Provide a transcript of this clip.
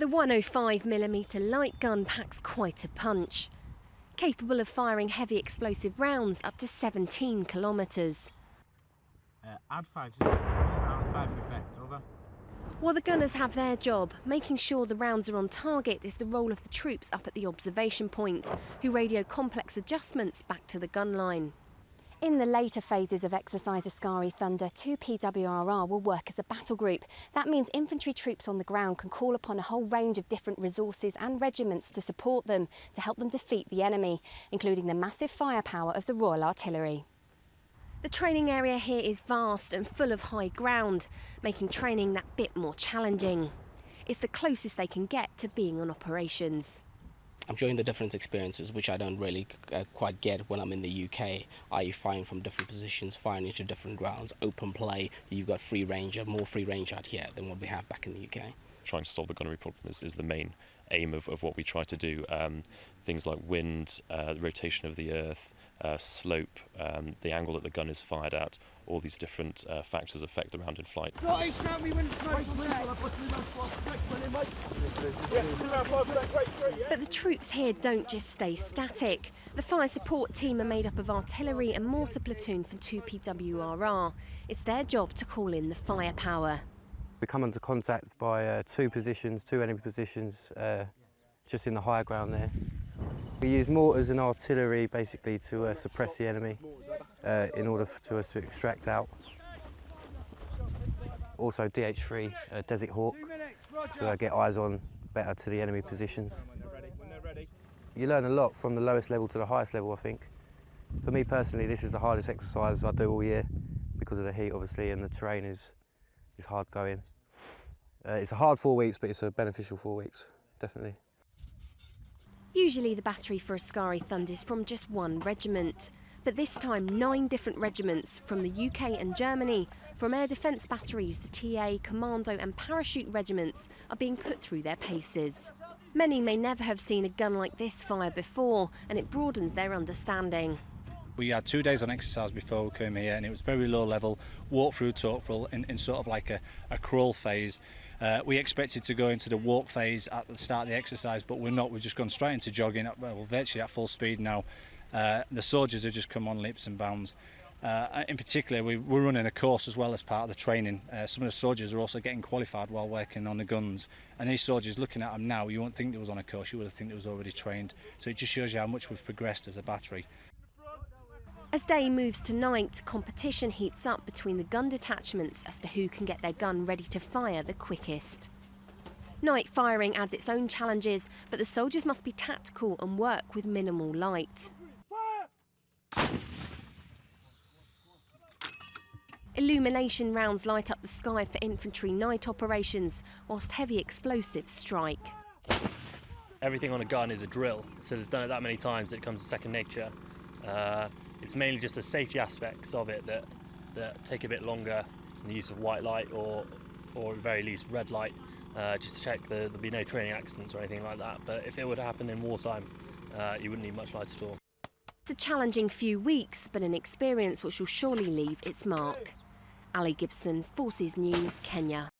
The 105mm light gun packs quite a punch, capable of firing heavy explosive rounds up to 17 kilometres. Add 5 0, round 5 for effect, over. While the gunners have their job, making sure the rounds are on target is the role of the troops up at the observation point, who radio complex adjustments back to the gun line. In the later phases of Exercise Askari Thunder, 2 PWRR will work as a battle group. That means infantry troops on the ground can call upon a whole range of different resources and regiments to support them, to help them defeat the enemy, including the massive firepower of the Royal Artillery. The training area here is vast and full of high ground, making training that bit more challenging. It's the closest they can get to being on operations. I'm enjoying the different experiences, which I don't really quite get when I'm in the UK, i.e. firing from different positions, firing into different grounds, open play. You've got free range, more free range out here than what we have back in the UK. Trying to solve the gunnery problem is the main aim of what we try to do. Things like wind, the rotation of the earth, slope, the angle that the gun is fired at, all these different factors affect the round in flight. But the troops here don't just stay static. The fire support team are made up of artillery and mortar platoon from 2 PWRR. It's their job to call in the firepower. We come into contact by two enemy positions, just in the higher ground there. We use mortars and artillery basically to suppress the enemy in order to extract out. Also DH3, Desert Hawk, to get eyes on better to the enemy positions. You learn a lot from the lowest level to the highest level, I think. For me personally, this is the hardest exercise I do all year because of the heat, obviously, and the terrain is hard going. It's a hard 4 weeks, but it's a beneficial 4 weeks, definitely. Usually the battery for Askari Thunder is from just one regiment, but this time 9 different regiments from the UK and Germany, from air defence batteries, the TA, commando and parachute regiments are being put through their paces. Many may never have seen a gun like this fire before, and it broadens their understanding. We had 2 days on exercise before we came here, and it was very low level, walk through, talk through, in sort of like a crawl phase. We expected to go into the walk phase at the start of the exercise, but we're not. We've just gone straight into jogging, virtually at full speed now. The soldiers have just come on leaps and bounds. In particular, we're running a course as well as part of the training. Some of the soldiers are also getting qualified while working on the guns. And these soldiers, looking at them now, you won't think they was on a course, you would have think they was already trained. So it just shows you how much we've progressed as a battery. As day moves to night, competition heats up between the gun detachments as to who can get their gun ready to fire the quickest. Night firing adds its own challenges, but the soldiers must be tactical and work with minimal light. Illumination rounds light up the sky for infantry night operations, whilst heavy explosives strike. Everything on a gun is a drill, so they've done it that many times that it comes to second nature. It's mainly just the safety aspects of it that take a bit longer, the use of white light or at the very least red light, just to check there'll be no training accidents or anything like that. But if it would happen in wartime, you wouldn't need much light at all. It's a challenging few weeks, but an experience which will surely leave its mark. Ali Gibson, Forces News, Kenya.